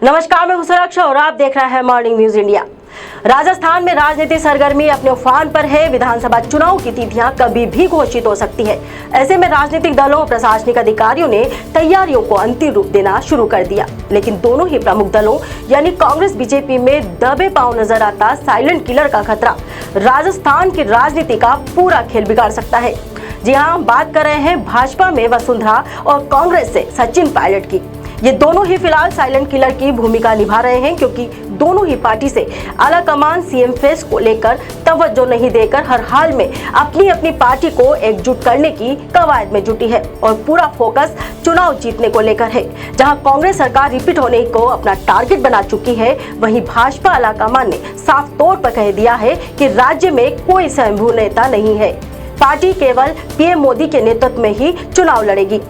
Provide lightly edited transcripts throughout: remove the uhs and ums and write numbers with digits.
नमस्कार, मैं हूं सुरक्षा और आप देख रहे हैं मॉर्निंग न्यूज इंडिया। राजस्थान में राजनीतिक सरगर्मी अपने उफान पर है। विधानसभा चुनाव की तिथियां कभी भी घोषित हो सकती है। ऐसे में राजनीतिक दलों और प्रशासनिक अधिकारियों ने तैयारियों को अंतिम रूप देना शुरू कर दिया। लेकिन दोनों ही प्रमुख दलों यानी कांग्रेस बीजेपी में दबे पांव नजर आता साइलेंट किलर का खतरा राजस्थान की राजनीति का पूरा खेल बिगाड़ सकता है। जी हाँ, हम बात कर रहे हैं भाजपा में वसुंधरा और कांग्रेस से सचिन पायलट की। ये दोनों ही फिलहाल साइलेंट किलर की भूमिका निभा रहे हैं, क्योंकि दोनों ही पार्टी से आला कमान सीएम फेस को लेकर तवज्जो नहीं देकर हर हाल में अपनी अपनी पार्टी को एकजुट करने की कवायद में जुटी है और पूरा फोकस चुनाव जीतने को लेकर है। जहां कांग्रेस सरकार रिपीट होने को अपना टारगेट बना चुकी है, वहीं भाजपा आला कमान ने साफ तौर पर कह दिया है कि राज्य में कोई स्वयंभू नेता नहीं है। पार्टी केवल पीएम मोदी के नेतृत्व में ही चुनाव लड़ेगी।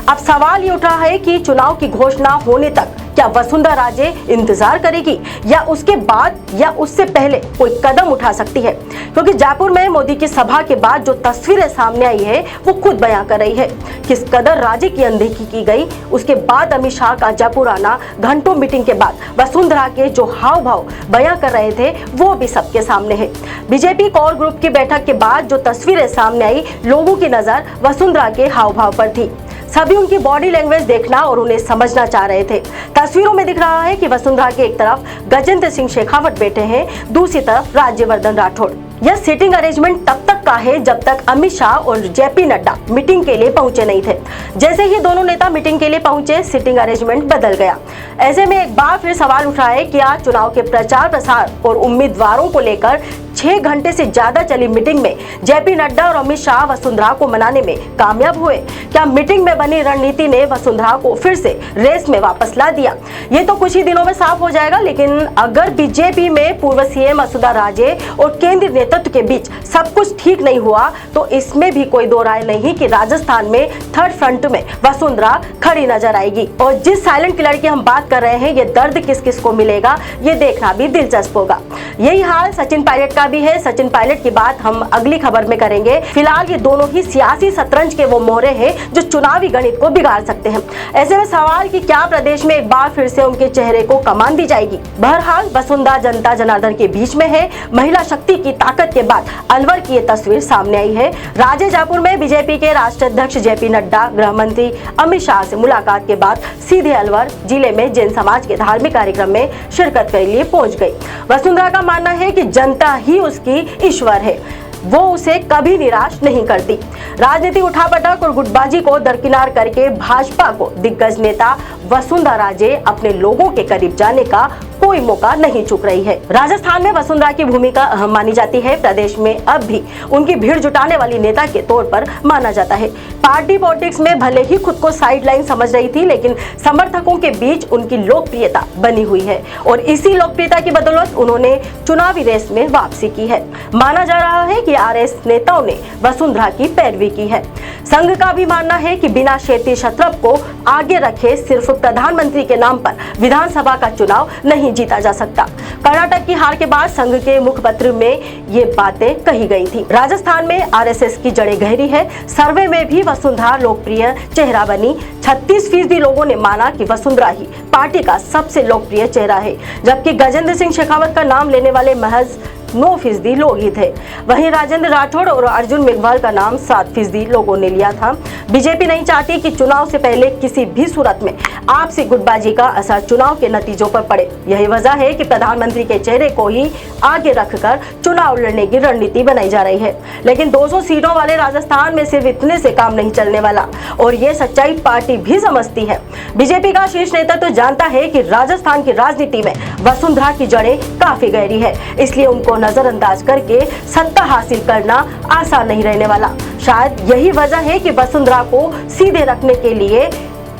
अब सवाल ये उठ रहा है कि चुनाव की घोषणा होने तक क्या वसुंधरा राजे इंतजार करेगी या उसके बाद या उससे पहले कोई कदम उठा सकती है, क्योंकि जयपुर में मोदी की सभा के बाद जो तस्वीरें सामने आई है वो खुद बयां कर रही है किस कदर राजे की अनदेखी की गई। उसके बाद अमित शाह का जयपुर आना, घंटों मीटिंग के बाद वसुंधरा के जो हाव भाव बयां कर रहे थे वो भी सबके सामने है। बीजेपी कोर ग्रुप की बैठक के बाद जो तस्वीरें सामने आई, लोगों की नजर वसुंधरा के हाव भाव पर थी। सभी उनकी बॉडी लैंग्वेज देखना और उन्हें समझना चाह रहे थे। तस्वीरों में दिख रहा है कि वसुंधरा के एक तरफ गजेंद्र सिंह शेखावत बैठे हैं, दूसरी तरफ राज्यवर्धन राठौड़। यह सीटिंग अरेंजमेंट तब तक का है जब तक अमित शाह और जेपी नड्डा मीटिंग के लिए पहुंचे नहीं थे। जैसे ही दोनों नेता मीटिंग के लिए पहुंचे, सीटिंग अरेंजमेंट बदल गया। ऐसे में एक बार फिर सवाल उठ रहा है कि आज चुनाव के प्रचार प्रसार और उम्मीदवारों को लेकर 6 घंटे से ज्यादा चली मीटिंग में जेपी नड्डा और अमित शाह वसुंधरा को मनाने में कामयाब हुए। क्या मीटिंग में बनी रणनीति ने वसुंधरा को फिर से रेस में वापस ला दिया? ये तो कुछ ही दिनों में साफ हो जाएगा। लेकिन अगर बीजेपी में पूर्व सीएम वसुंधरा राजे और केंद्रीय नेतृत्व के बीच सब कुछ ठीक नहीं हुआ, तो इसमें भी कोई दो राय नहीं कि राजस्थान में थर्ड फ्रंट में वसुंधरा खड़ी नजर आएगी। और जिस साइलेंट किलर की हम बात कर रहे हैं, ये दर्द किस किस को मिलेगा ये देखना भी दिलचस्प होगा। यही हाल सचिन पायलट का भी है। सचिन पायलट की बात हम अगली खबर में करेंगे। फिलहाल ये दोनों ही सियासी शतरंज के वो मोहरे हैं जो चुनावी गणित को बिगाड़ सकते हैं। ऐसे में सवाल कि क्या प्रदेश में एक बार फिर से उनके चेहरे को कमान दी जाएगी? बहरहाल वसुंधरा जनता जनार्दन के बीच में है। महिला शक्ति की ताकत के बाद अलवर की ये तस्वीर सामने आई है। राजे जयपुर में बीजेपी के राष्ट्रीय अध्यक्ष जेपी नड्डा, गृह मंत्री अमित शाह से मुलाकात के बाद सीधे अलवर जिले में जैन समाज के धार्मिक कार्यक्रम में शिरकत के लिए पहुंच गई। वसुंधरा का मानना है कि जनता ही उसकी ईश्वर है, वो उसे कभी निराश नहीं करती। राजनीतिक उठापटक और गुटबाजी को दरकिनार करके भाजपा को दिग्गज नेता वसुंधरा राजे अपने लोगों के करीब जाने का कोई मौका नहीं चूक रही है। राजस्थान में वसुंधरा की भूमिका अहम मानी जाती है। प्रदेश में अब भी उनकी भीड़ जुटाने वाली नेता के तौर पर माना जाता है। पार्टी पॉलिटिक्स में भले ही खुद को साइडलाइन समझ रही थी, लेकिन समर्थकों के बीच उनकी लोकप्रियता बनी हुई है और इसी लोकप्रियता की बदौलत उन्होंने चुनावी रेस में वापसी की है। माना जा रहा है कि आरएस नेताओं ने वसुंधरा की पैरवी की है। संघ का भी मानना है कि बिना शेती शत्रप को आगे रखे सिर्फ प्रधानमंत्री के नाम पर विधानसभा का चुनाव नहीं जीता जा सकता। कर्नाटक की हार के बाद संघ के मुखपत्र में ये बातें कही गई थी। राजस्थान में आरएसएस की जड़ें गहरी है। सर्वे में भी वसुंधरा लोकप्रिय चेहरा बनी। 36% लोगों ने माना कि वसुंधरा ही पार्टी का सबसे लोकप्रिय चेहरा है, जबकि गजेंद्र सिंह शेखावत का नाम लेने वाले महज 9% लोग ही थे। वहीं राजेंद्र राठौड़ और अर्जुन मेघवाल का नाम 7% लोगों ने लिया था। बीजेपी नहीं चाहती कि चुनाव से पहले किसी भी सूरत में आपसी गुटबाजी का असर चुनाव के नतीजों पर पड़े। यही वजह है कि प्रधानमंत्री के चेहरे को ही आगे रखकर चुनाव लड़ने की रणनीति बनाई जा रही है। लेकिन 200 सीटों वाले राजस्थान में सिर्फ इतने से काम नहीं चलने वाला और ये सच्चाई पार्टी भी समझती है। बीजेपी का शीर्ष नेतृत्व तो जानता है कि राजस्थान की राजनीति में वसुंधरा की जड़ें काफी गहरी है, इसलिए उनको नजरअंदाज करके सत्ता हासिल करना आसान नहीं रहने वाला। शायद यही वजह है कि वसुंधरा को सीधे रखने के लिए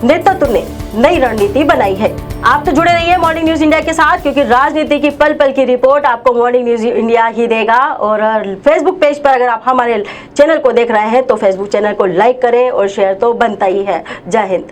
नेतृत्व ने नई रणनीति बनाई है। आप तो जुड़े रहिए मॉर्निंग न्यूज इंडिया के साथ, क्योंकि राजनीति की पल पल की रिपोर्ट आपको मॉर्निंग न्यूज इंडिया ही देगा। और फेसबुक पेज पर अगर आप हमारे चैनल को देख रहे हैं तो फेसबुक चैनल को लाइक करें और शेयर तो बनता ही है। जय हिंद।